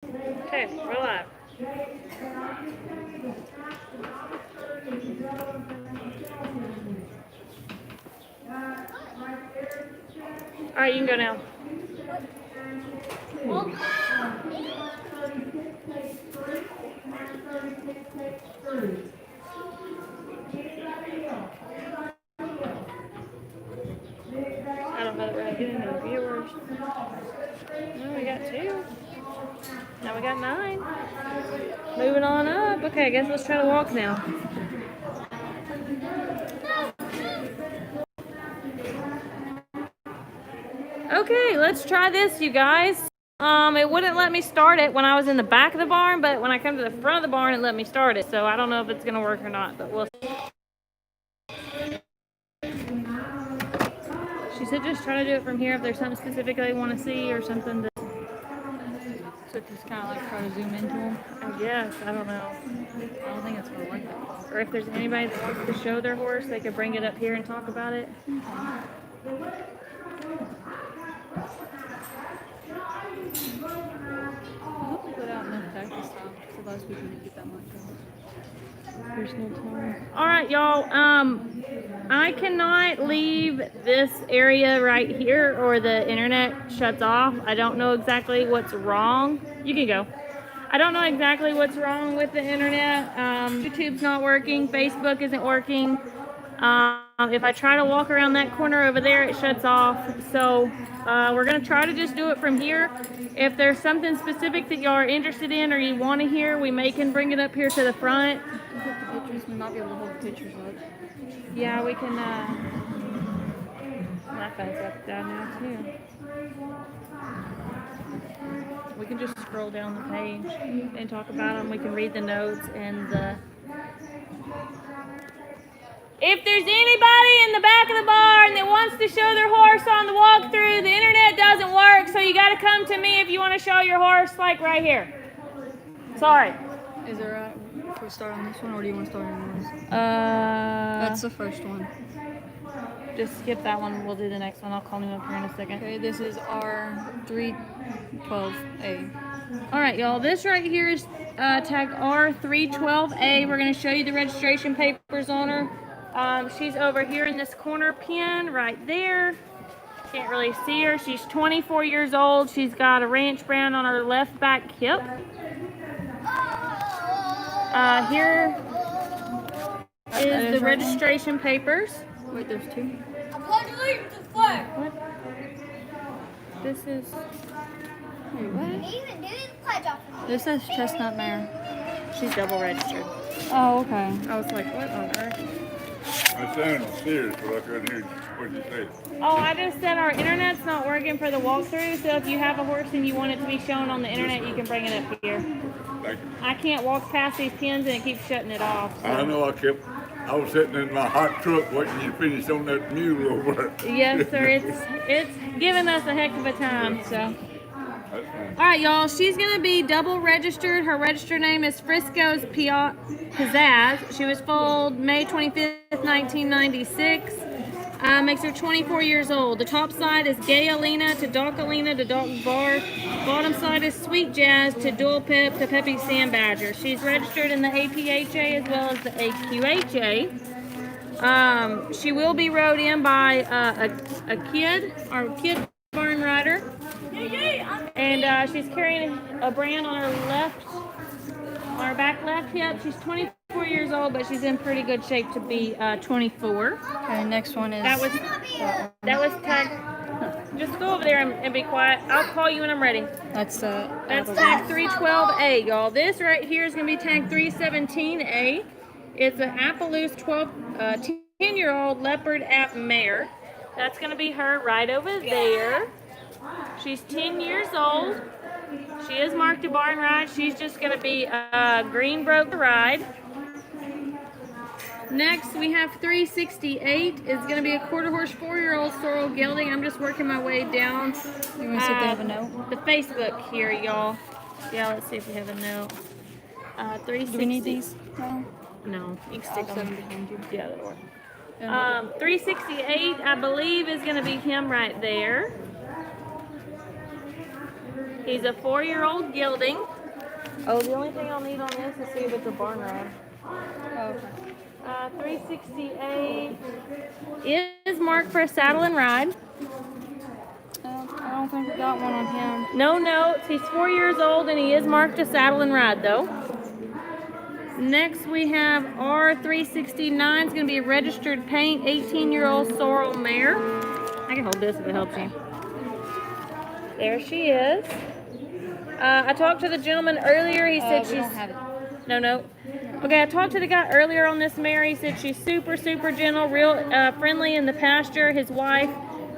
Okay, we're live. Alright, you can go now. I don't know that we're getting any viewers. No, we got 2. Now we got 9. Moving on up. Okay, I guess let's try to walk now. Okay, let's try this, you guys. It wouldn't let me start it when I was in the back of the barn, but when I come to the front of the barn, it let me start it. So I don't know if it's gonna work or not, but we'll see. She said just try to do it from here if there's something specific they want to see or something. So just kind of like try to zoom into them. I guess, I don't know. I don't think it's gonna work. Or if there's anybody that wants to show their horse, they could bring it up here and talk about it. I hope we put out enough practice time so those people can get that much done. There's no time. All right, y'all. I cannot leave this area right here or the internet shuts off. I don't know exactly what's wrong. You can go. I don't know exactly what's wrong with the internet. YouTube's not working. Facebook isn't working. If I try to walk around that corner over there, it shuts off. So we're going to try to just do it from here. If there's something specific that y'all are interested in or you want to hear, we can bring it up here to the front. The pictures, we might be able to hold the pictures up. Yeah, we can, my phone's up down now too. We can just scroll down the page and talk about them. We can read the notes and the... If there's anybody in the back of the barn that wants to show their horse on the walkthrough, the internet doesn't work, so you got to come to me if you want to show your horse, like right here. Sorry. Is it right if we start on this one, or do you want to start on this? That's the first one. Just skip that one. We'll do the next one. I'll call him up here in a second. Okay, this is R312A. All right, y'all. This right here is tag R312A. We're going to show you the registration papers on her. She's over here in this corner pen right there. Can't really see her. She's 24 years old. She's got a ranch brand on her left back hip. Here is the registration papers. Wait, there's 2? What? This is... Wait, what? This says Chestnut Mare. She's double registered. Oh, okay. I was like, what on earth? I sounded serious, but I couldn't hear what you said. Oh, I just said our internet's not working for the walkthrough, so if you have a horse and you want it to be shown on the internet, you can bring it up here. Thank you. I can't walk past these pins and it keeps shutting it off. So. I know I was sitting in my hot truck waiting you to finish on that mule over there. Yes, sir. It's giving us a heck of a time, so. That's fine. All right, y'all. She's going to be double registered. Her registered name is Frisco's Pizzazz. She was foaled May 25th, 1996. Makes her 24 years old. The top side is Gay Alina to Dalton Bar. Bottom side is Sweet Jazz to Dual Pip to Peppy Sand Badger. She's registered in the APHA as well as the AQHA. She will be rode in by a kid barn rider. And she's carrying a brand on her back left hip. She's 24 years old, but she's in pretty good shape to be 24. Okay, next one is... That was tag. Just go over there and be quiet. I'll call you when I'm ready. That's tag 312A, y'all. This right here is going to be tag 317A. It's an Appaloosa 10-year-old leopard app mare. That's going to be her right over there. She's 10 years old. She is marked to barn ride. She's just going to be a green broker ride. Next, we have 368. It's going to be a quarter horse 4-year-old sorrel gelding. I'm just working my way down. You want to see if they have a note? The Facebook here, y'all. Yeah, let's see if we have a note. 360. Do we need these? No, you can stick them behind you. Yeah, that'll work. 368, I believe, is going to be him right there. He's a 4-year-old gelding. Oh, the only thing I'll need on this is see if it's a barn ride. Oh, okay. 368 is marked for a saddle and ride. I don't think we got one on him. No notes. He's 4 years old and he is marked a saddle and ride though. Next we have R369. It's going to be a registered paint 18-year-old sorrel mare. I can hold this if it helps you. There she is. I talked to the gentleman earlier. He said We she's... don't have it. No. Okay, I talked to the guy earlier on this mare. He said she's super gentle, real friendly in the pasture. His wife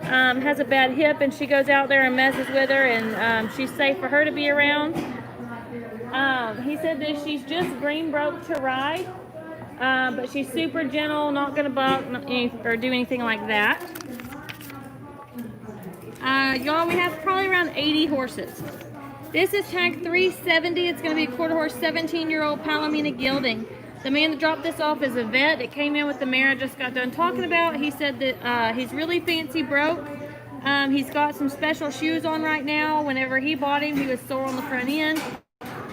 has a bad hip and she goes out there and messes with her, and she's safe for her to be around. He said that she's just green broke to ride, but she's super gentle, not going to buck or do anything like that. Y'all, we have probably around 80 horses. This is tag 370. It's going to be a quarter horse, 17-year-old Palomino gelding. The man that dropped this off is a vet. It came in with the mare I just got done talking about. He said that he's really fancy broke. He's got some special shoes on right now. Whenever he bought him, he was sore on the front end.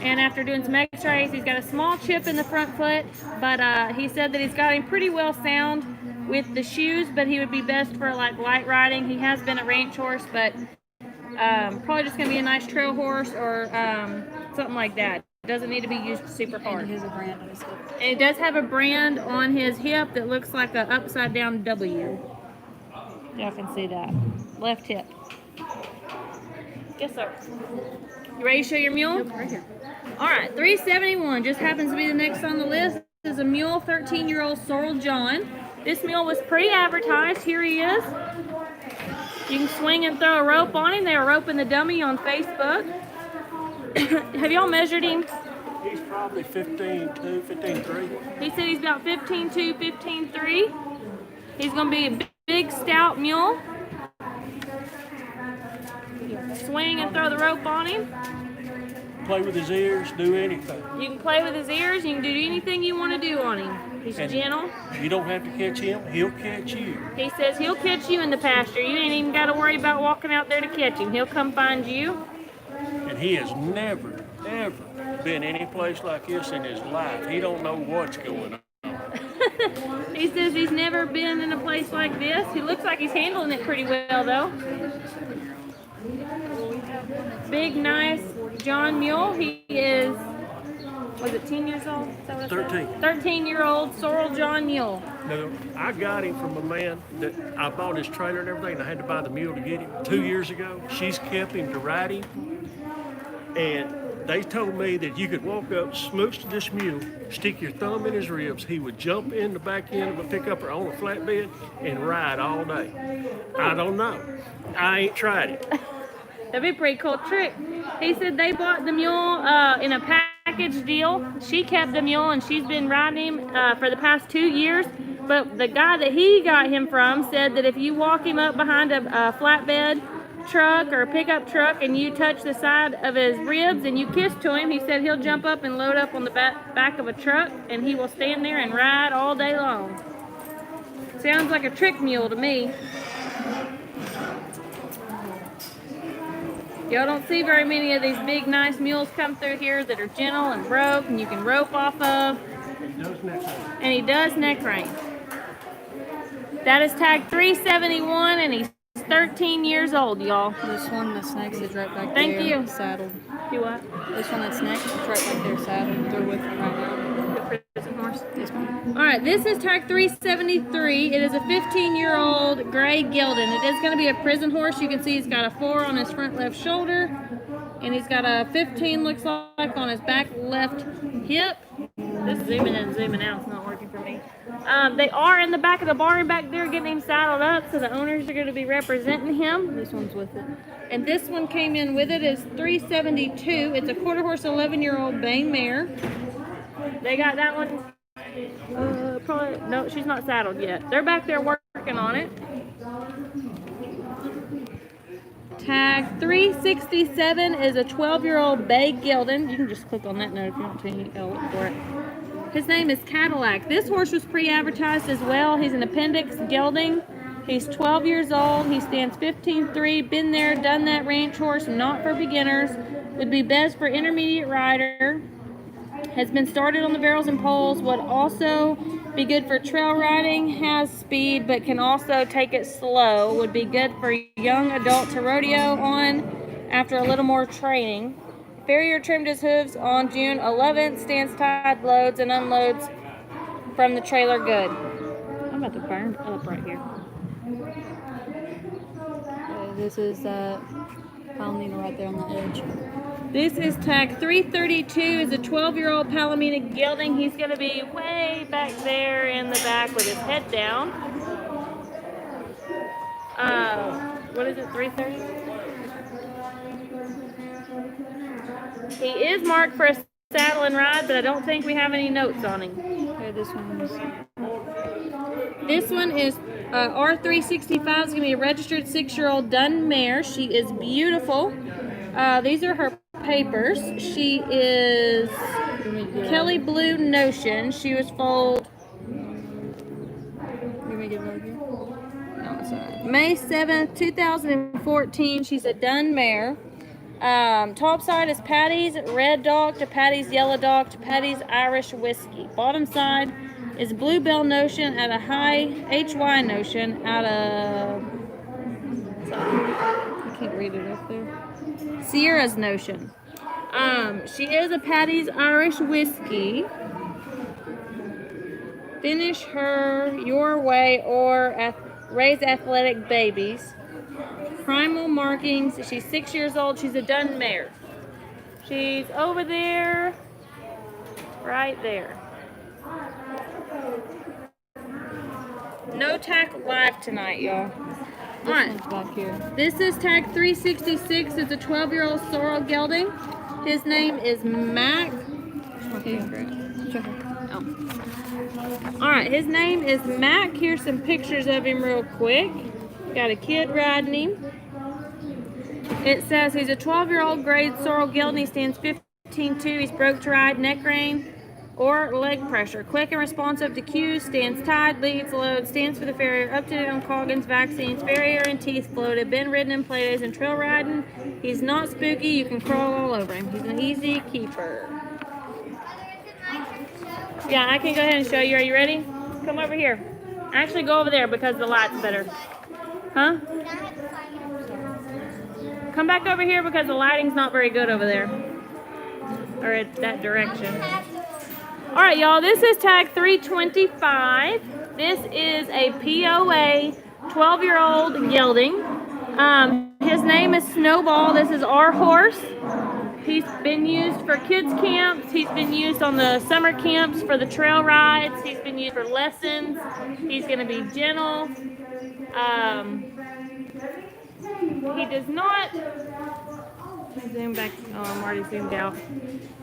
And after doing some x-rays, he's got a small chip in the front foot. But he said that he's got him pretty well sound with the shoes, but he would be best for like light riding. He has been a ranch horse, but probably just going to be a nice trail horse or something like that. It doesn't need to be used super hard. And he has a brand on his hip. And it does have a brand on his hip that looks like an upside down W. Y'all can see that. Left hip. Yes, sir. You ready to show your mule? Yep, right here. All right, 371 just happens to be the next on the list. This is a mule, 13-year-old Sorrel John. This mule was pre-advertised. Here he is. You can swing and throw a rope on him. They were roping the dummy on Facebook. Have y'all measured him? He's probably 15.2, 15.3. He said he's about 15.2, 15.3. He's going to be a big, stout mule. Swing and throw the rope on him. Play with his ears, do anything. You can play with his ears. You can do anything you want to do on him. He's And gentle. You don't have to catch him, he'll catch you. He says he'll catch you in the pasture. You ain't even got to worry about walking out there to catch him. He'll come find you. And he has never, ever been any place like this in his life. He don't know what's going on. He says he's never been in a place like this. He looks like he's handling it pretty well, though. Big, nice John Mule. He is, was it 10 years old? Is that what I said? 13. 13-year-old Sorrel John Mule. Now, I got him from a man that I bought his trailer and everything, and I had to buy the mule to get him 2 years ago. She's kept him to ride him. And they told me that you could walk up, smooch to this mule, stick your thumb in his ribs. He would jump in the back end of a pickup or on a flatbed and ride all day. I don't know. I ain't tried it. That'd be a pretty cool trick. He said they bought the mule in a package deal. She kept the mule and she's been riding him for the past 2 years. But the guy that he got him from said that if you walk him up behind a flatbed truck or a pickup truck and you touch the side of his ribs and you kiss to him, he said he'll jump up and load up on the back of a truck and he will stand there and ride all day long. Sounds like a trick mule to me. Y'all don't see very many of these big nice mules come through here that are gentle and broke and you can rope off of. And he does neck rein. That is tag 371 and he's 13 years old, y'all. This one that's next is right back Thank there. you. Saddled. Do what? This one that's next is right back there saddled. They're with him right now. The prison horse. This one. All right, this is tag 373. It is a 15-year-old gray gelding. It is going to be a prison horse. You can see he's got a 4 on his front left shoulder, and he's got a 15, looks like, on his back left hip. This zooming in and zooming out is not working for me. They are in the back of the barn back there getting him saddled up, so the owners are going to be representing him. This one's with it. And this one came in with it is 372. It's a quarter horse 11-year-old bay mare. They got that one. Probably no, she's not saddled yet. They're back there working on it. Tag 367 is a 12-year-old bay gelding. You can just click on that note if you want to. You can look for it. His name is Cadillac. This horse was pre-advertised as well. He's an appendix gelding. He's 12 years old. He stands 15'3". Been there, done that ranch horse. Not for beginners. Would be best for intermediate rider. Has been started on the barrels and poles. Would also be good for trail riding. Has speed, but can also take it slow. Would be good for young adult to rodeo on after a little more training. Farrier trimmed his hooves on June 11th. Stands tied, loads and unloads from the trailer good. I'm about to burn up right here. This is Palomino right there on the edge. This is tag 332. Is a 12-year-old Palomino gelding. He's going to be way back there in the back with his head down. What is it, 330? He is marked for a saddle and ride, but I don't think we have any notes on him. Okay, this one's... This one is R365. Is going to be a registered 6-year-old dun mare. She is beautiful. These are her papers. She is Kelly Blue Notion. She was foaled May 7th, 2014. She's a dun mare. Top side is Patty's Red Dog to Patty's Yellow Dog to Patty's Irish Whiskey. Bottom side is Bluebell Notion at a high HY Notion out of... I can't read it up there. Sierra's Notion. She is a Patty's Irish Whiskey. Finish her your way or raise athletic babies. Primal markings. She's 6 years old. She's a dun mare. She's over there. Right there. No tack live tonight, y'all. This one's back here. This is tag 366. It's a 12-year-old sorrel gelding. His name is Mac. Alright, his name is Mac. Here's some pictures of him real quick. Got a kid riding him. It says he's a 12-year-old grade sorrel gelding. He stands 15'2". He's broke to ride, neck rein, or leg pressure. Quick and responsive to cues. Stands tied, leads, loads. Stands for the farrier. Up to date on Coggins vaccines. Farrier and teeth floated. Been ridden in play days and trail riding. He's not spooky. You can crawl all over him. He's an easy keeper. Yeah, I can go ahead and show you. Are you ready? Come over here. Actually, go over there because the light's better. Huh? Come back over here because the lighting's not very good over there. Or at that direction. Alright, y'all, this is tag 325. This is a POA 12-year-old gelding. His name is Snowball. This is our horse. He's been used for kids camps. He's been used on the summer camps for the trail rides. He's been used for lessons. He's going to be gentle. He does not... Zoom back. Oh, I'm already zoomed out.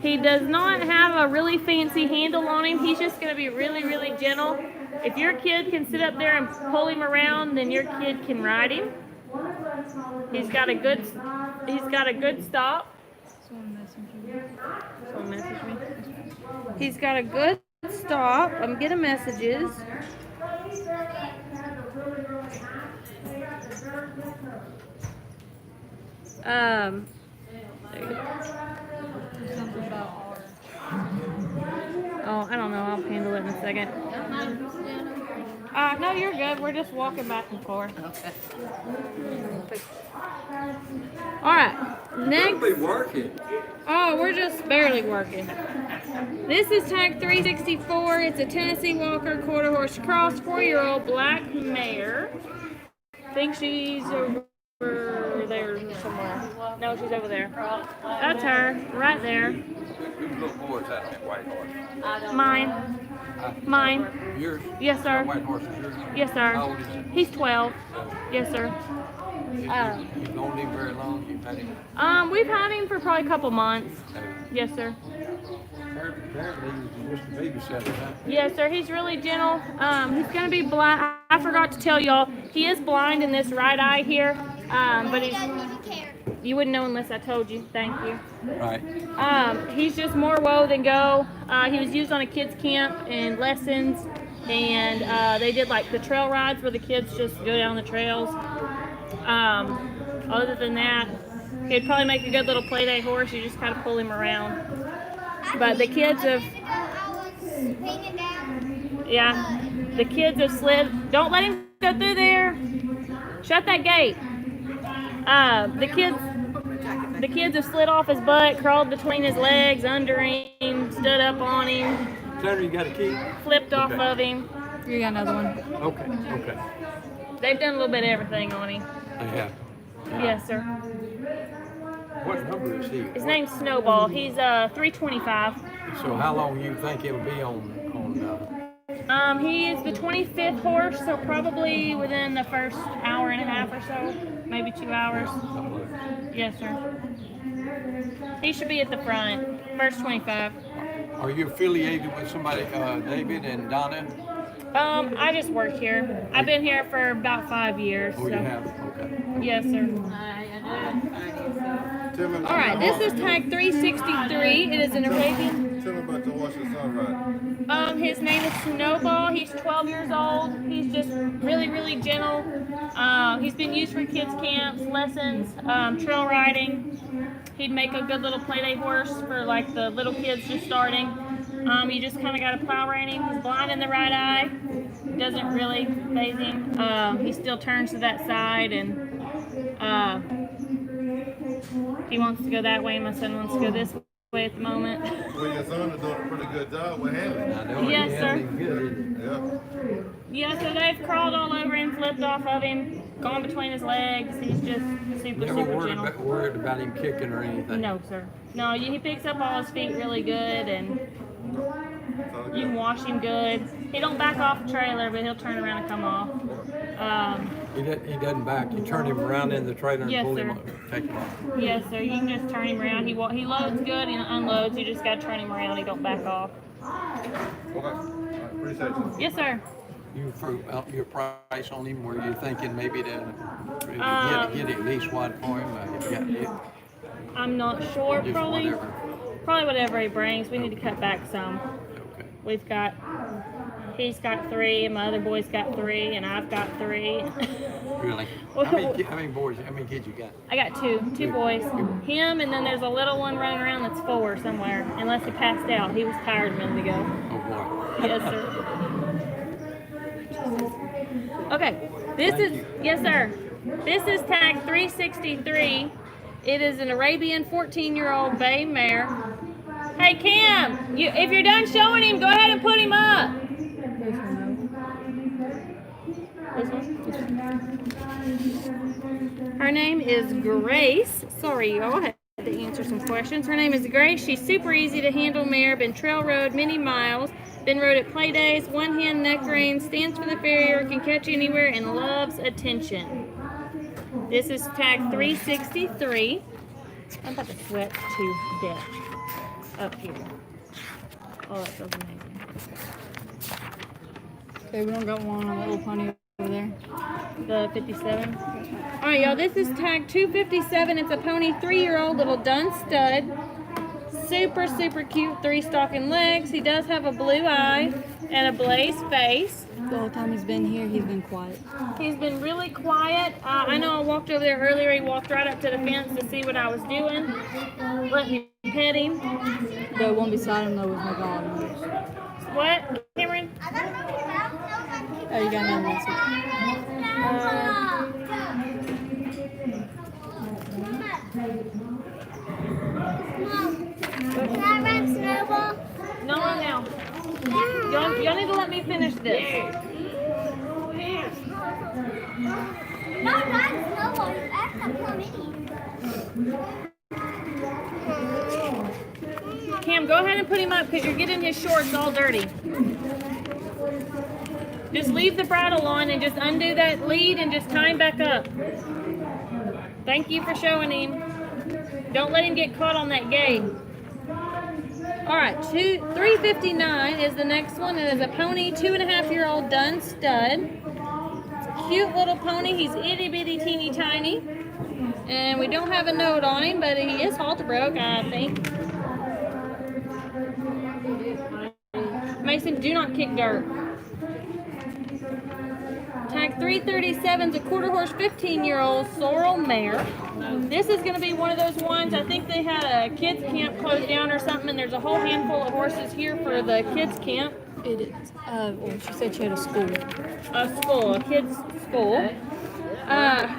He does not have a really fancy handle on him. He's just going to be really, really gentle. If your kid can sit up there and pull him around, then your kid can ride him. He's got a good stop. Someone message me. He's got a good stop. I'm getting messages. Oh, I don't know. I'll handle it in a second. No, you're good. We're just walking back and forth. Okay. All right. Next. We'll be working. Oh, we're just barely working. This is tag 364. It's a Tennessee Walker quarter horse cross, 4-year-old black mare. I think she's over there somewhere. No, she's over there. That's her, right there. Whose little boy is that white horse? Mine. Mine. Yours? Yes, sir. That white horse is yours? Yes, sir. How old is he? He's 12. Yes, sir. You've known him very long? You've had him? We've had him for probably a couple months. Yes, sir. Apparently, he's just a babysitter, huh? Yes, sir. He's really gentle. He's going to be blind. I forgot to tell y'all, he is blind in this right eye here. But you wouldn't know unless I told you. Thank you. Right. He's just more woe than go. He was used on a kids camp and lessons. And they did like the trail rides where the kids just go down the trails. Other than that, he'd probably make a good little play day horse. You just kind of pull him around. But the kids have, yeah, the kids have slid. Don't let him go through there. Shut that gate. The kids have slid off his butt, crawled between his legs, under him, stood up on him. Tanner, you got a key? Flipped off Okay. of him. You got another one. Okay. They've done a little bit of everything on him. I have. Yes, sir. What number is he? His name's Snowball. He's 325. So how long you think he'll be on He is the 25th horse, so probably within the first hour and a half or so, maybe 2 hours. Yes, sir. He should be at the front, first 25. Are you affiliated with somebody, David and Donna? I just work here. I've been here for about 5 years. Oh, so. you have? Okay. Yes, sir. All right, this is tag 363. It is an Arabian. Tell me about the horse your son riding. His name is Snowball. He's 12 years old. He's just really, really gentle. He's been used for kids camps, lessons, trail riding. He'd make a good little play day horse for like the little kids just starting. You just kind of got to plow rein him. He's blind in the right eye. Doesn't really faze him. He still turns to that side, and he wants to go that way. My son wants to go this way at the moment. Well, your son is doing a pretty good job with handling. Yes, sir. Yeah. Yeah, so they've crawled all over him, flipped off of him, gone between his legs. He's just super, Never super worried gentle. worried about him kicking or anything? No, sir. No, he picks up all his feet really good, and you can wash him good. He don't back off the trailer, but he'll turn around and come off. He doesn't back. You turn him around in the trailer and Yes, pull sir. him up, take him off. Yes, sir. You can just turn him around. He loads good and unloads. You just got to turn him around. He don't back off. Okay. All right, appreciate you. Yes, sir. You threw out your price on him. Were you thinking maybe to get at least one for him? I'm not sure. Just Probably whatever. he brings. We need to cut back some. Okay. He's got 3, and my other boy's got 3, and I've got 3. Really? Well, How many kids you got? I got 2 boys. Him, and then there's a little one running around that's 4 somewhere, unless he passed out. He was tired a minute ago. Oh boy. Yes, sir. Okay, yes, sir. This is tag 363. It is an Arabian 14-year-old bay mare. Hey, Cam, if you're done showing him, go ahead and put him up. This one? Her name is Grace. Sorry, y'all, I had to answer some questions. Her name is Grace. She's super easy to handle mare. Been trail rode many miles. Been rode at play days. One hand neck rein. Stands for the farrier. Can catch anywhere and loves attention. This is tag 363. I'm about to sweat to death up here. Oh, that feels amazing. Okay, we don't got one on the little pony over there. The 57. All right, y'all. This is tag 257. It's a pony, 3-year-old little dun stud. Super, super cute 3-stalking legs. He does have a blue eye and a blaze face. The whole time he's been here, he's been quiet. He's been really quiet. I know I walked over there earlier. He walked right up to the fence to see what I was doing. Let me pet him. The one beside him, though, was my god. What, Cameron? Oh, you got another one. No, right now. Y'all need to let me finish this. Cam, go ahead and put him up because you're getting his shorts all dirty. Just leave the bridle on and just undo that lead and just tie him back up. Thank you for showing him. Don't let him get caught on that gate. All right, 359 is the next one. It is a pony, 2.5-year-old dun stud. It's a cute little pony. He's itty bitty teeny tiny. And we don't have a note on him, but he is halter broke, I think. Mason, do not kick dirt. tag 337 is a quarter horse 15-year-old sorrel mare. This is going to be one of those ones, I think they had a kids camp closed down or something, and there's a whole handful of horses here for the kids camp. It is. Well, she said she had a school. A kids school.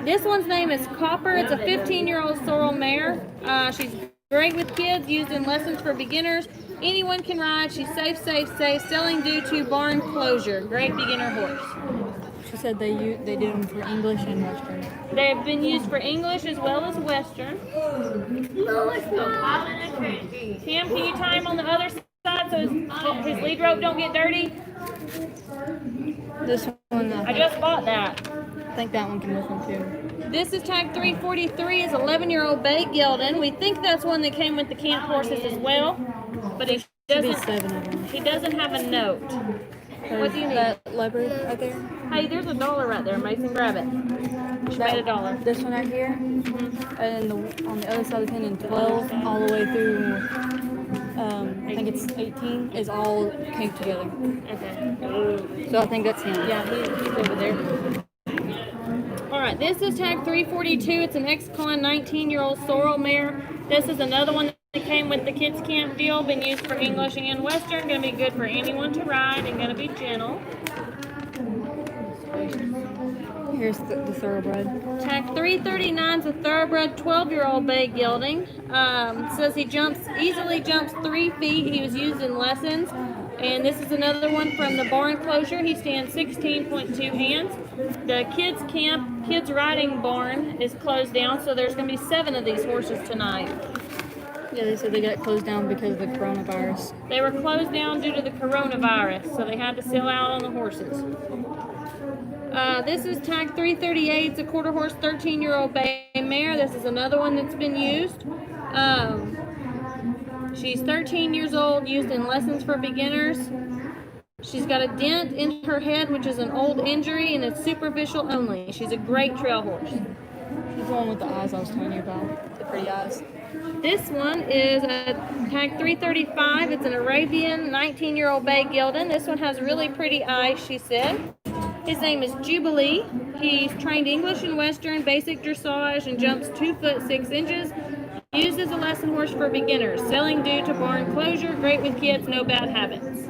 This one's name is Copper. It's a 15-year-old sorrel mare. She's great with kids, used in lessons for beginners. Anyone can ride. She's safe. Selling due to barn closure. Great beginner horse. She said they did them for English and Western. They've been used for English as well as Western. Cam, can you tie him on the other side so his lead rope don't get dirty? This one, I just bought that. I think that one can listen too. This is tag 343, is 11-year-old bay gelding. We think that's one that came with the camp horses as well, but he Should be doesn't. 7 of them. He doesn't have a note. What do you need? That leopard right there. Hey, there's $1 right there, Mason. Grab it. She made $1. This one right here, and on the other side of 10 and 12, all the way through, I think it's 18, is all came together. Okay. So I think that's him. Yeah, he's over there. All right, this is tag 342. It's an ex-con 19-year-old sorrel mare. This is another one that came with the kids camp deal. Been used for English and Western. Going to be good for anyone to ride and going to be gentle. Here's the thoroughbred. Tag 339 is a thoroughbred 12-year-old bay gelding. Says he easily jumps 3 feet. He was used in lessons. And this is another one from the barn closure. He stands 16.2 hands. The kids camp, kids riding barn is closed down, so there's going to be 7 of these horses tonight. Yeah, they said they got closed down because of the coronavirus. They were closed down due to the coronavirus, so they had to sell out on the horses. This is tag 338. It's a quarter horse 13-year-old bay mare. This is another one that's been used. She's 13 years old, used in lessons for beginners. She's got a dent in her head, which is an old injury, and it's superficial only. She's a great trail horse. She's the one with the eyes I was telling you about, the pretty eyes. This one is a tag 335. It's an Arabian 19-year-old bay gelding. This one has really pretty eyes, she said. His name is Jubilee. He's trained English and Western, basic dressage, and jumps 2 foot 6 inches. Used as a lesson horse for beginners. Selling due to barn closure. Great with kids, no bad habits.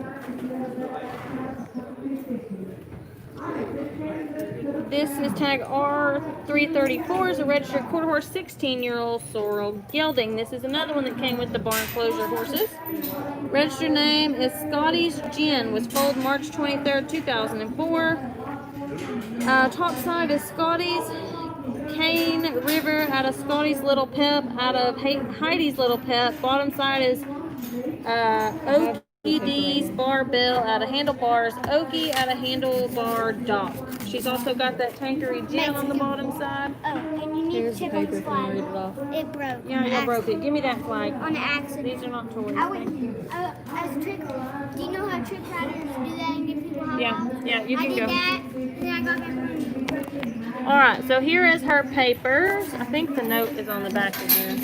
This is tag R334. Is a registered quarter horse 16-year-old sorrel gelding. This is another one that came with the barn closure horses. Registered name is Scotty's Gin. Was foaled March 23rd, 2004. Top side is Scotty's Cane River out of Scotty's Little Pep, out of Heidi's Little Pep. Bottom side is OED's Barbell out of Handlebars Okie out of Handlebar Dock. She's also got that Tankery Gin on the bottom side. Oh, and you need Here's to the check on paper the if you want to read it flag. off. It broke. Yeah, you broke it. Give me that flag. On accident. These are not toys. I would, as a trick, do you know how trick riders do that and give people high Yeah, fives? yeah, you I can did go. that, then I got back home. All right, so here is her papers. I think the note is on the back of here.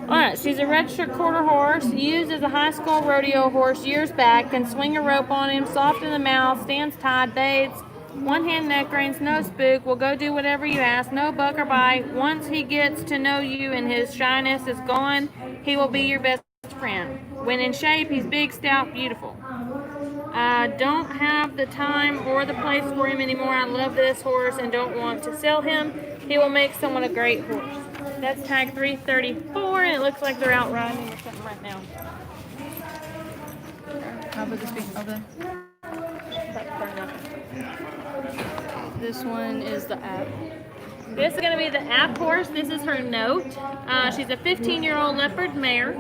All right, she's a registered quarter horse, used as a high school rodeo horse years back, can swing a rope on him, soft in the mouth, stands tied, bathes, 1-hand neck reins, no spook, will go do whatever you ask, no buck or bite. Once he gets to know you and his shyness is gone, he will be your best friend. When in shape, he's big, stout, beautiful. I don't have the time or the place for him anymore. I love this horse and don't want to sell him. He will make someone a great horse. That's tag 334, and it looks like they're out riding or something right now. How about this big over? This one is the app. This is going to be the app horse. This is her note. She's a 15-year-old leopard mare.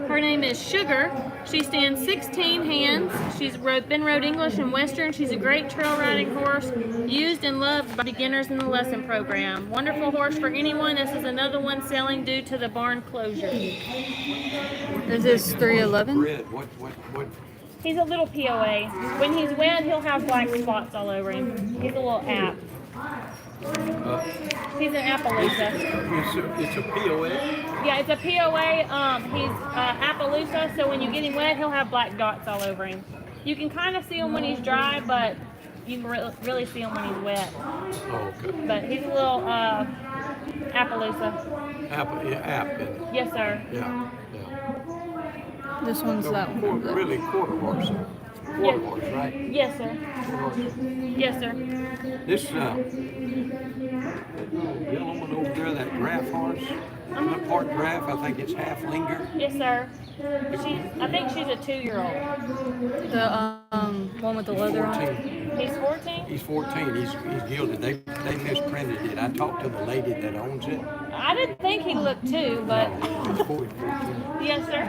Her name is Sugar. She stands 16 hands. She's been rode English and Western. She's a great trail riding horse, used and loved by beginners in the lesson program. Wonderful horse for anyone. This is another one selling due to the barn closure. This is 311. Red, what? He's a little POA. When he's wet, he'll have black spots all over him. He's a little app. He's an Appaloosa. It's a POA? Yeah, it's a POA. He's Appaloosa, so when you get him wet, he'll have black dots all over him. You can kind of see him when he's dry, but you can really see him when he's wet. Oh, okay. But he's a little Appaloosa. Apple, yeah, app, isn't it? Yes, sir. Yeah, yeah. This one's that one. Really quarter horse. Quarter horse, right? Yes, sir. Quarter horse. Yes, sir. This gentleman over there, that draft horse, that part draft, I think it's half linger. Yes, sir. I think she's a 2-year-old. The one with the leather on. 14. He's 14? He's 14. He's gilded. They misprinted it. I talked to the lady that owns it. I didn't think he looked 2, but He's 14. yes, sir.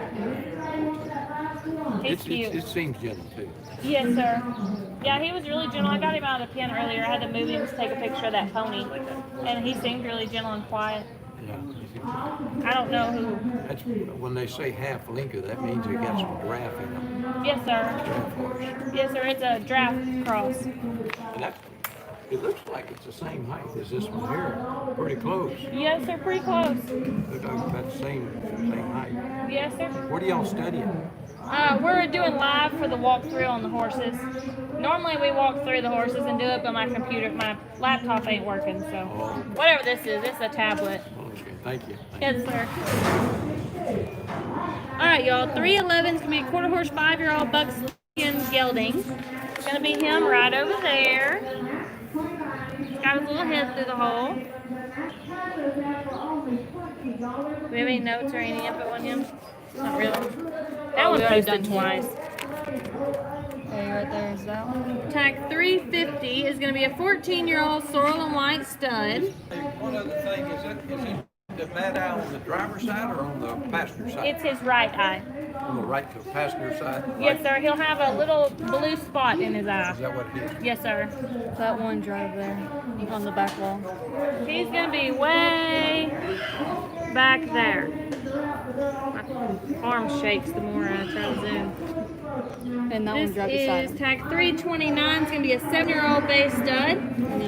He's cute. It seems gentle too. Yes, sir. Yeah, he was really gentle. I got him out of the pen earlier. I had to move him to take a picture of that pony, and he seemed really gentle and quiet. Yeah. I don't know who. That's when they say half linker. That means they got some draft in them. Yes, sir. Draft horse. Yes, sir. It's a draft cross. And it looks like it's the same height as this one here. Pretty close. Yes, sir. Pretty close. Look like about the same height. Yes, sir. What are y'all studying? We're doing live for the walkthrough on the horses. Normally we walk through the horses and do it, but my laptop ain't working, so whatever this is a tablet. Okay, thank you. Yes, sir. All right, y'all. 311's gonna be a quarter horse 5-year-old buckskin gelding. It's gonna be him right over there. He's got his little head through the hole. Do we have any notes or any input on him? Not really. That one posted twice. Okay, right there is that one. Tag 350 is going to be a 14-year-old sorrel and white stud. One other thing, is it the bad eye on the driver's side or on the passenger side? It's his right eye. On the right to the passenger side? Yes, sir. He'll have a little blue spot in his eye. Is that what it is? Yes, sir. That one drive there on the back wall. He's going to be way back there. My arm shakes the more I try to zoom. And that one This drive beside is him. tag 329. It's going to be a 7-year-old bay stud.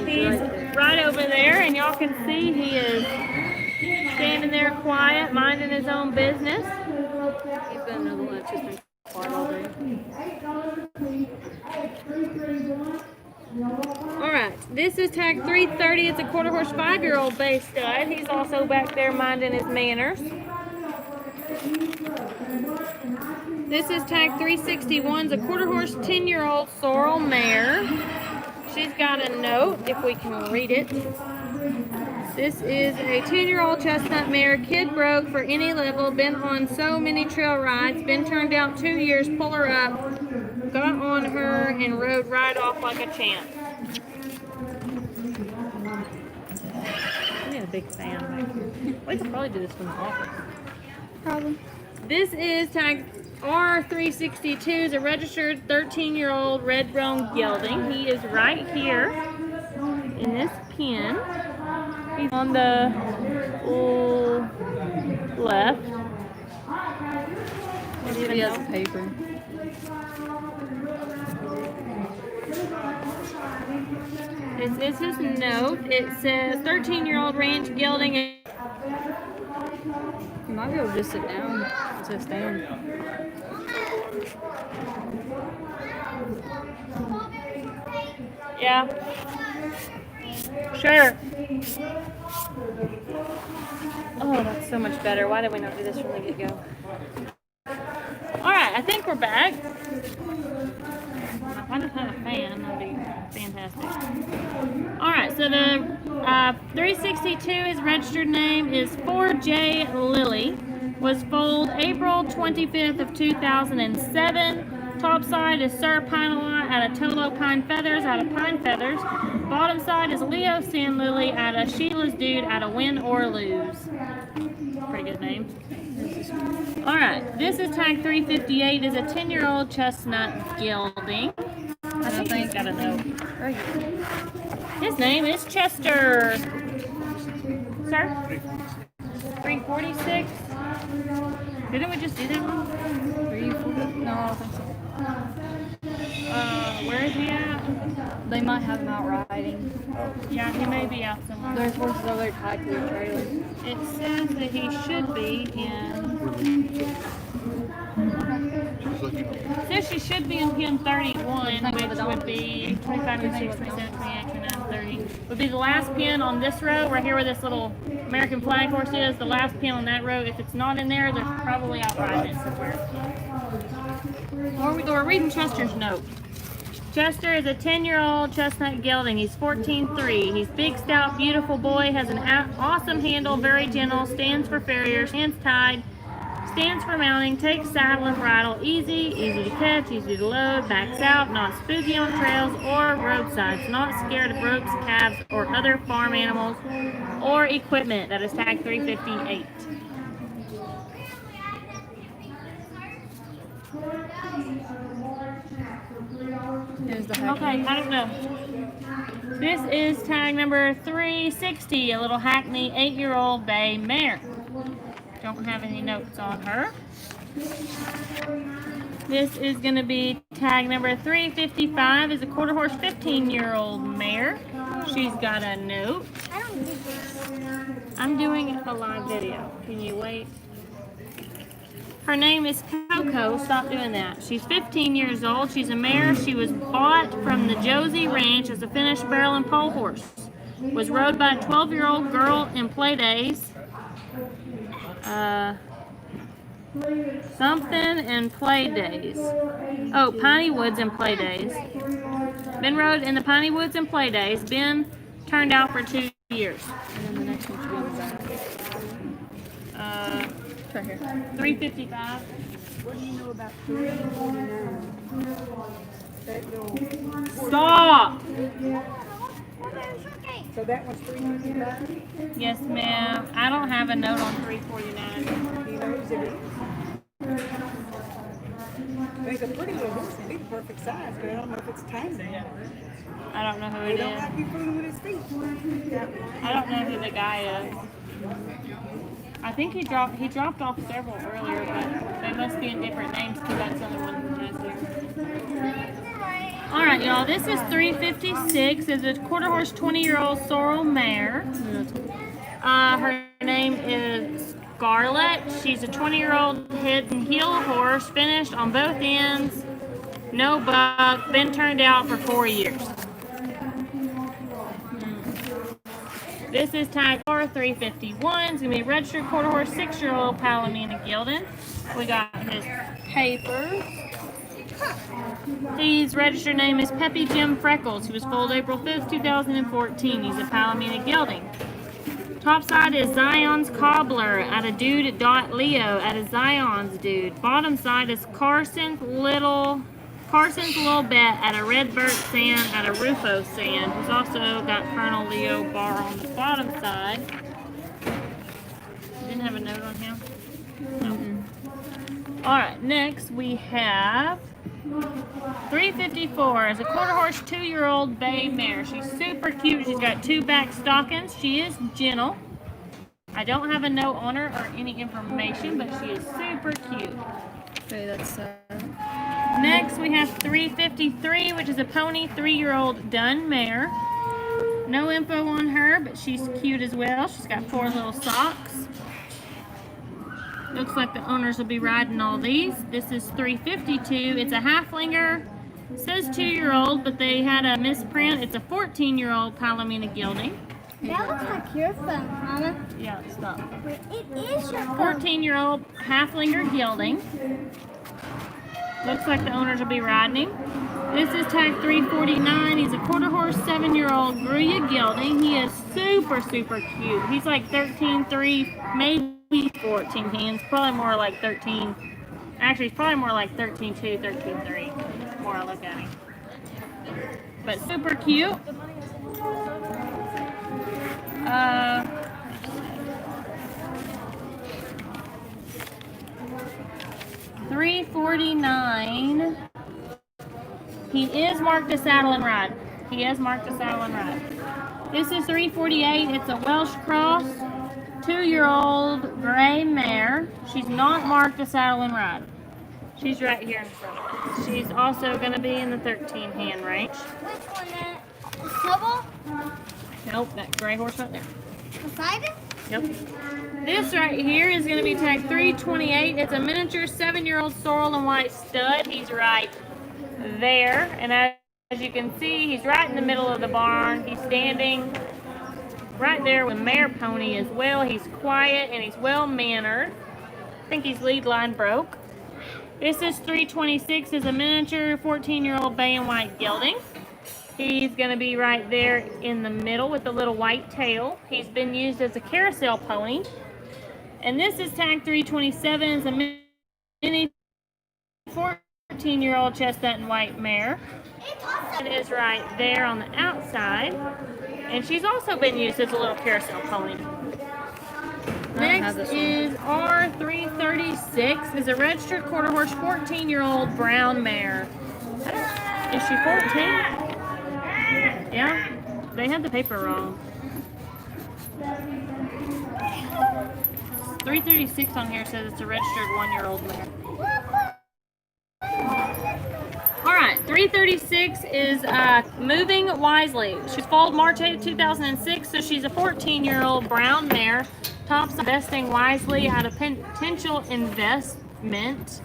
He's right over there, and y'all can see he is standing there quiet, minding his own business. He's been another one that's just been quiet all day. Alright, this is tag 330. It's a quarter horse 5-year-old bay stud. He's also back there minding his manners. This is tag 361. It's a quarter horse 10-year-old sorrel mare. She's got a note, if we can read it. This is a 10-year-old chestnut mare, kid broke for any level, been on so many trail rides, been turned out 2 years, pull her up, got on her, and rode right off like a champ. I need a big fan back here. We could probably do this from the office. Probably. This is tag R362, is a registered 13-year-old red roan gelding. He is right here in this pen. He's on the left. He has paper. This is his note. It says 13-year-old ranch gelding. You might be able to just sit down to stand. Yeah. Sure. Oh, that's so much better. Why did we not do this from the get-go? Alright, I think we're back. If I just had a fan, that'd be fantastic. Alright, so the 362, his registered name is 4J Lily. Was foaled April 25th of 2007. Top side is Sir Pinelot out of Tolo Pine Feathers out of Pine Feathers. Bottom side is Leo Sand Lily out of Sheila's Dude out of Win or Lose. Pretty good name. Alright, this is tag 358. Is a 10-year-old chestnut gelding. I think he's got a note. His name is Chester. Sir? 346. Didn't we just do that one? No, I don't think so. Where is he at? They might have him out riding. Yeah, he may be out somewhere. There's horses over there tied to their trailer. It says that he should be in. So says she should be in pen 31, which would be 25, 26, 27, 28, 29, 30. Would be the last pin on this row, right here where this little American flag horse is. The last pin on that row. If it's not in there, they're probably out riding it somewhere. Or we're reading Chester's note. Chester is a 10-year-old chestnut gelding. He's 14.3. He's big, stout, beautiful boy. Has an awesome handle, very gentle. Stands for farriers. Hands tied. Stands for mounting. Takes saddle and bridle. Easy to catch, easy to load. Backs out. Not spooky on trails or roadsides. Not scared of ropes, calves, or other farm animals or equipment. That is tag 358. Here's the Okay, I don't know. This is tag number 360, a little Hackney 8-year-old bay mare. Don't have any notes on her. This is going to be tag number 355, is a quarter horse 15-year-old mare. She's got a note. I don't do this. I'm doing a live video. Can you wait? Her name is Coco. Stop doing that. She's 15 years old. She's a mare. She was bought from the Josie Ranch as a finished barrel and pole horse. Was rode by a 12-year-old girl in play days. Something and play days. Oh, Piney Woods and play days. Been rode in the Piney Woods and play days. Been turned out for 2 years. And then the next one should be on the back. It's right here. 355. What do you know about 349? That little, Stop! so that was 355? Yes, ma'am. I don't have a note on 349. Do you know whose it is? It's a pretty little horse. He's the perfect size, but I don't know if it's tame. I don't know who He it don't is. like you fooling with his feet. I don't know who the guy is. I think he dropped off several earlier, but they must be in different names because that's the only one who has here. All right, y'all. This is 356. It's a quarter horse 20-year-old sorrel mare. Her name is Scarlet. She's a 20-year-old head and heel horse, finished on both ends. No buck. Been turned out for 4 years. This is tag 351. It's going to be a registered quarter horse 6-year-old Palomino gelding. We got his papers. His registered name is Peppy Jim Freckles. He was foaled April 5th, 2014. He's a Palomino gelding. Top side is Zion's Cobbler at a dude at Leo at a Zion's dude. Bottom side is Carson's little bet at a Redbird Sand at a Rufo Sand. He's also got Colonel Leo bar on the bottom side. Didn't have a note on him? No. Alright, next we have 354 is a quarter horse 2-year-old bay mare. She's super cute. She's got 2 back stockings. She is gentle. I don't have a note on her or any information, but she is super cute. Okay, that's Next, we have 353, which is a pony 3-year-old dun mare. No info on her, but she's cute as well. She's got 4 little socks. Looks like the owners will be riding all these. This is 352. It's a halflinger. It says 2-year-old, but they had a misprint. It's a 14-year-old Palomino gelding. That looks like your phone, Mama. Yeah, stop. It is your phone. 14-year-old halflinger gelding. Looks like the owners will be riding him. This is tag 349. He's a quarter horse 7-year-old Gruya gelding. He is super, super cute. He's like 13.3, maybe 14 hands. Probably more like 13. Actually, he's probably more like 13.2, 13.3. The more I look at him. But super cute. 349. He is marked a saddle and ride. He is marked a saddle and ride. This is 348. It's a Welsh cross, 2-year-old gray mare. She's not marked a saddle and ride. She's right here in front. She's also going to be in the 13 hand range. Which one? The Snowball? Nope, that gray horse right there. Beside it? Yep. This right here is going to be tag 328. It's a miniature 7-year-old sorrel and white stud. He's right there. And as you can see, he's right in the middle of the barn. He's standing right there with a mare pony as well. He's quiet and he's well-mannered. I think his lead line broke. This is 326. Is a miniature 14-year-old bay and white gelding. He's going to be right there in the middle with the little white tail. He's been used as a carousel pony. And this is tag 327. It's a mini 14-year-old chestnut and white mare. It is right there on the outside. And she's also been used as a little carousel pony. Next is R336. Is a registered quarter horse 14-year-old brown mare. Is she 14? Yeah, they had the paper wrong. 336 on here says it's a registered 1-year-old mare. Alright, 336 is Moving Wisely. She's foaled March 8, 2006, so she's a 14-year-old brown mare. Tops investing wisely out of potential investment.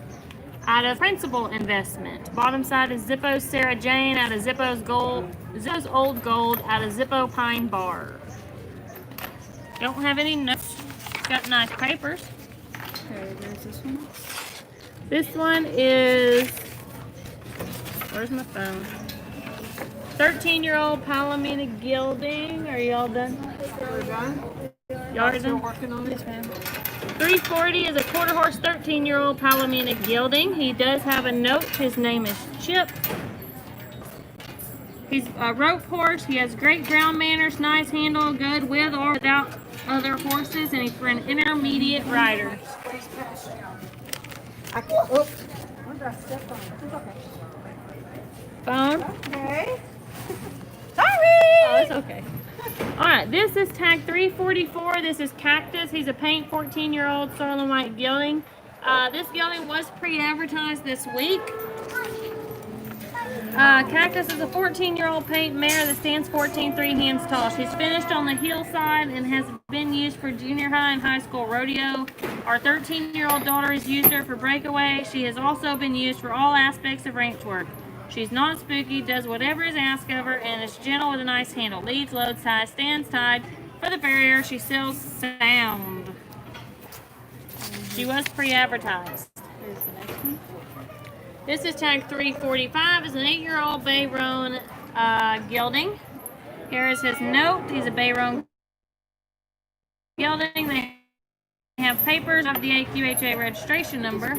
Out of principal investment. Bottom side is Zippo's Sarah Jane out of Zippo's Old Gold out of Zippo Pine Bar. Don't have any notes. Got nice papers. Okay, there's this one. This one is, where's my phone? 13-year-old Palomino Gilding. Are y'all done? We're done. Y'all are done? Working on this, man. 340 is a quarter horse 13-year-old Palomino Gilding. He does have a note. His name is Chip. He's a rope horse. He has great ground manners, nice handle, good with or without other horses, and he's for an intermediate rider. I can. Oh, what did I step on? It's okay. Phone? Okay. Oh, it's okay. Alright, this is tag 344. This is Cactus. He's a paint 14-year-old sorrel and white gelding. This gelding was pre-advertised this week. Cactus is a 14-year-old paint mare that stands 14 3 hands tall. She's finished on the hillside and has been used for junior high and high school rodeo. Our 13-year-old daughter has used her for breakaway. She has also been used for all aspects of ranch work. She's not spooky, does whatever is asked of her, and is gentle with a nice handle. Leads, loads, ties, stands tied. For the farrier, she sells sound. She was pre-advertised. Here's the next one. This is tag 345. Is an 8-year-old Bay Roan gelding. Here is his note. He's a Bay Roan gelding. They have papers of the AQHA registration number.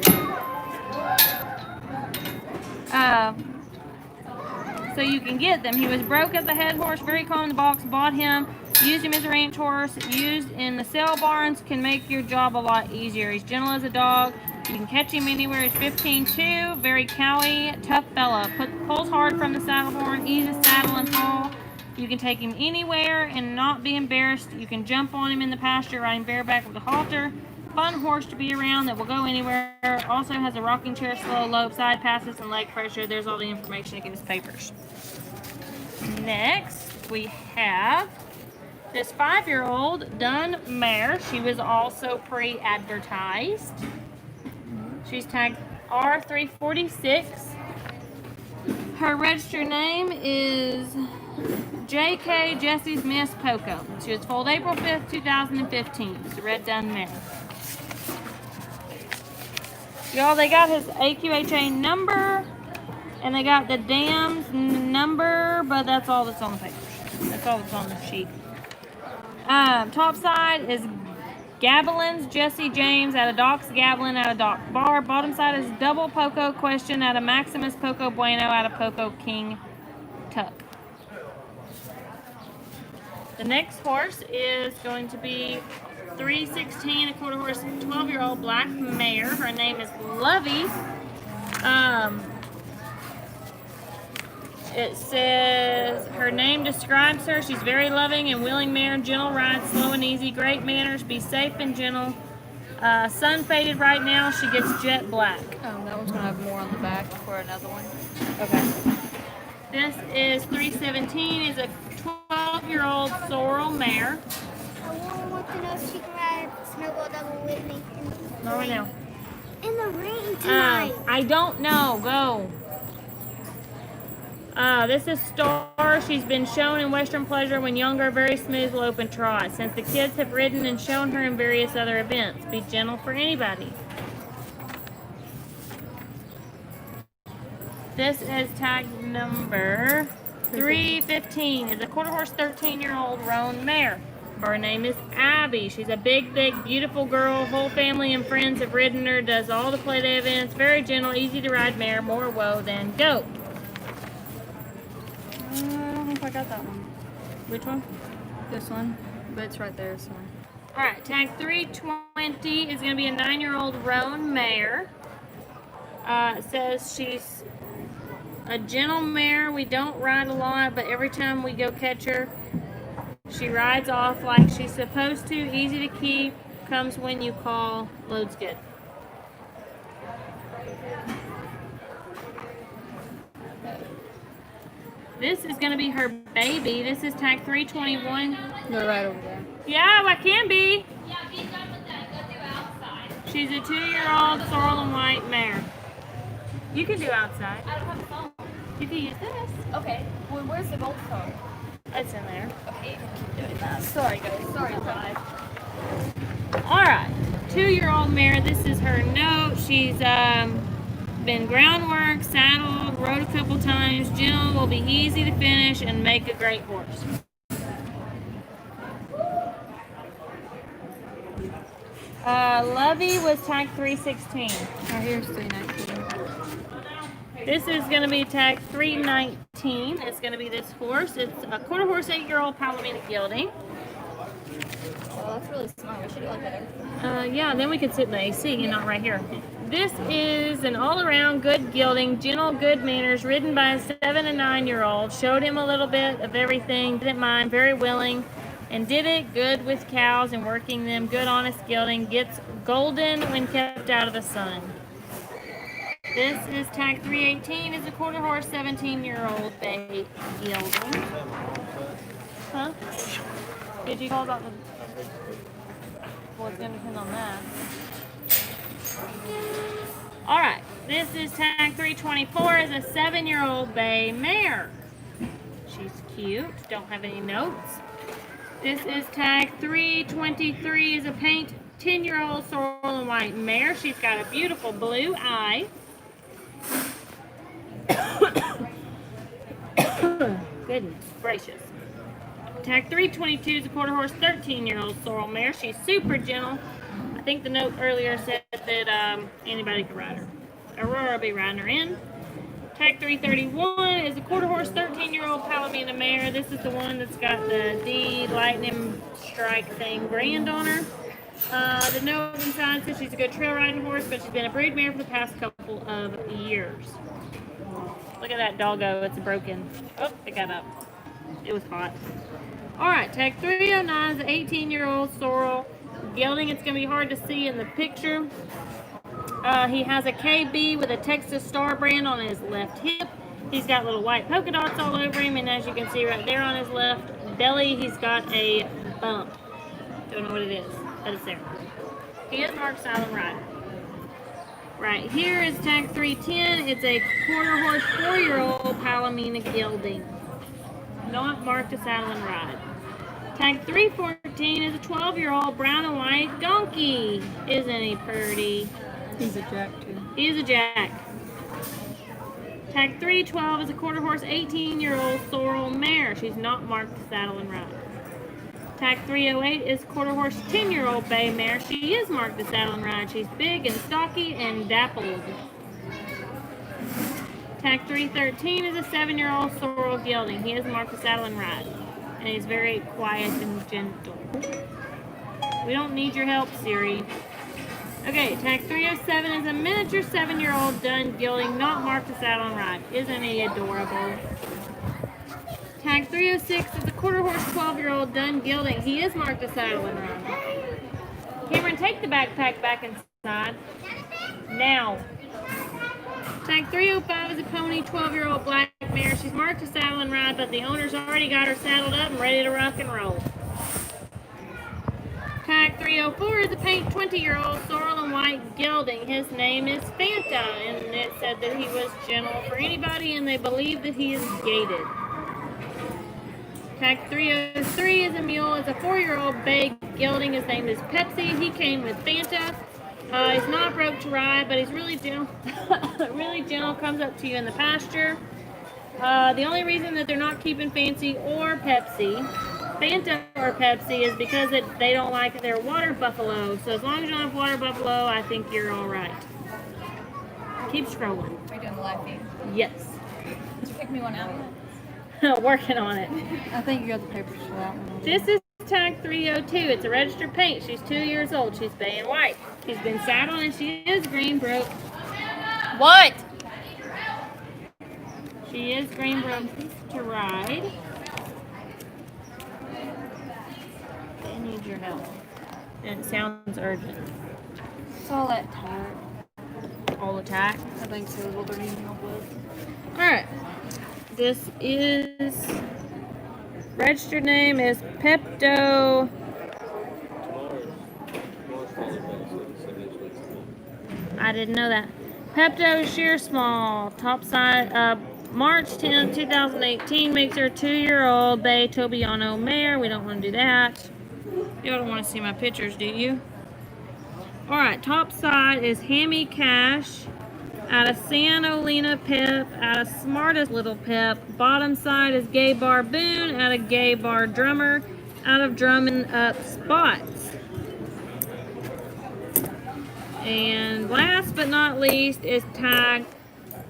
So you can get them. He was broke as a head horse, very calm in the box, bought him, used him as a ranch horse, used in the sale barns, can make your job a lot easier. He's gentle as a dog. You can catch him anywhere. He's 15'2", very cowy, tough fella. Pulls hard from the saddle horn, easy saddle and haul. You can take him anywhere and not be embarrassed. You can jump on him in the pasture, riding bareback with a halter. Fun horse to be around that will go anywhere. Also has a rocking chair, slow lope, side passes, and leg pressure. There's all the information in his papers. Next, we have this 5-year-old dun mare. She was also pre-advertised. She's tagged R346. Her registered name is J.K. Jesse's Miss Poco. She was foaled April 5th, 2015. It's a red dun mare. Y'all, they got his AQHA number, and they got the dam's number, but that's all that's on the papers. That's all that's on the sheet. Top side is Gabelin's Jesse James out of Doc's Gabelin out of Doc Bar. Bottom side is Double Poco Question out of Maximus Poco Bueno out of Poco King Tuck. The next horse is going to be 316, a quarter horse, 12-year-old black mare. Her name is Lovey. It says her name describes her. She's very loving and willing mare, gentle ride, slow and easy, great manners, be safe and gentle. Sun faded right now. She gets jet black. That one's gonna have more on the back for another one. Okay. This is 317. Is a 12-year-old sorrel mare. know if she can ride snowball double with me? Not right now. In the rain tonight. I don't know. Go. This is Star. She's been shown in Western Pleasure when younger, very smooth, will open trot. Since the kids have ridden and shown her in various other events. Be gentle for anybody. This is tag number 315. Is a quarter horse 13-year-old roan mare. Her name is Abby. She's a big, thick, beautiful girl. Whole family and friends have ridden her. Does all the play day events. Very gentle, easy to ride mare. More woe than go. I don't know if I got that one. Which one? This one, but it's right there. So. All right, tag 320 is going to be a 9-year-old roan mare. It says she's a gentle mare. We don't ride a lot, but every time we go catch her, she rides off like she's supposed to. Easy to keep. Comes when you call. Loads good. This is going to be her baby. This is tag 321. They're right over there. Yeah, I can be. Yeah, be done with that. Go do outside. She's a 2-year-old sorrel and white mare. You can do outside. I don't have a phone. You can use this. Okay. Well, where's the gold phone? It's in there. Okay, you can keep doing that. Sorry, guys. Sorry, live. All right. 2-year-old mare. This is her note. She's been groundwork, saddled, rode a couple times. Gentle, will be easy to finish, and make a great horse. Lovey was tag 316. Right here's 319. This is going to be tag 319. It's going to be this horse. It's a quarter horse 8-year-old Palomino gelding. Oh, that's really smart. We should do like that. Yeah, then we could sit in the AC and not right here. This is an all-around good gelding, gentle, good manners, ridden by a 7 and 9-year-old. Showed him a little bit of everything, didn't mind, very willing, and did it good with cows and working them. Good, honest gelding. Gets golden when kept out of the sun. This is tag 318. Is a quarter horse 17-year-old bay gelding. Huh? Did you call about the... Well, it's going to depend on that. All right, this is tag 324. Is a 7-year-old bay mare. She's cute. Don't have any notes. This is tag 323. Is a paint 10-year-old sorrel and white mare. She's got a beautiful blue eye. Goodness gracious. Tag 322 is a quarter horse 13-year-old sorrel mare. She's super gentle. I think the note earlier said that anybody could ride her. Aurora will be riding her in. Tag 331 is a quarter horse 13-year-old Palomino mare. This is the one that's got the D lightning strike thing brand on her. The note inside says she's a good trail riding horse, but she's been a brood mare for the past couple of years. Look at that doggo. It's broken. Oh, it got up. It was hot. All right, tag 309 is an 18-year-old sorrel gelding. It's going to be hard to see in the picture. He has a KB with a Texas Star brand on his left hip. He's got little white polka dots all over him, and as you can see right there on his left belly, he's got a bump. Don't know what it is, but it's there. He is marked silent rider. Right here is tag 310. It's a quarter horse 4-year-old Palomino gelding. Not marked a saddle and ride. Tag 314 is a 12-year-old brown and white donkey. Isn't he pretty? He's a jack too. He is a jack. Tag 312 is a quarter horse 18-year-old sorrel mare. She's not marked a saddle and ride. Tag 308 is quarter horse 10-year-old bay mare. She is marked a saddle and ride. She's big and stocky and dappled. Tag 313 is a 7-year-old sorrel gelding. He is marked a saddle and ride. And he's very quiet and gentle. We don't need your help, Siri. Okay, tag 307 is a miniature 7-year-old dun gelding, not marked a saddle and ride. Isn't he adorable? Tag 306 is a quarter horse 12-year-old dun gelding. He is marked a saddle and ride. Cameron, take the backpack back inside. Now. Tag 305 is a pony 12-year-old black mare. She's marked a saddle and ride, but the owner's already got her saddled up and ready to rock and roll. Tag 304 is a paint 20-year-old sorrel and white gelding. His name is Fanta, and it said that he was gentle for anybody, and they believe that he is gated. Tag 303 is a mule. It's a 4-year-old bay gelding. His name is Pepsi. He came with Fanta. He's not broke to ride, but he's really gentle. Really gentle. Comes up to you in the pasture. The only reason that they're not keeping Fancy or Pepsi, Fanta or Pepsi, is because they don't like their water buffalo. So as long as you don't have water buffalo, I think you're all right. Keep scrolling. Are you doing the live feed? Yes. Did you pick me one out? Working on it. I think you got the papers for that one. This is tag 302. It's a registered paint. She's 2 years old. She's bay and white. She's been saddled and she is green broke. What? She is green broke to ride. I need your help. And it sounds urgent. It's all that tire. All attack. I think so is what they're needing help with. Alright. This is registered name is Pepto. I didn't know that. Pepto Sheer Small. Top side March 10th, 2018. Makes her a 2-year-old bay Tobiano mare. We don't want to do that. You don't want to see my pictures, do you? Alright, top side is Hammy Cash out of San Olena Pep, out of Smartest Little Pep. Bottom side is Gay Bar Boone out of Gay Bar Drummer, out of Drumming Up Spots. And last but not least is tag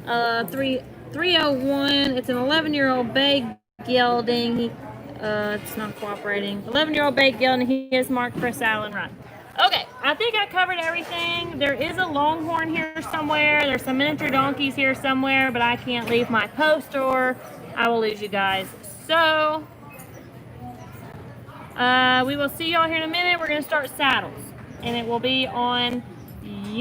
301. It's an 11-year-old bay gelding. It's not cooperating. 11-year-old bay gelding. He is marked for a saddle and run. Okay, I think I covered everything. There is a longhorn here somewhere. There's some miniature donkeys here somewhere, but I can't leave my post or I will lose you guys. So, we will see y'all here in a minute. We're going to start saddles, and it will be on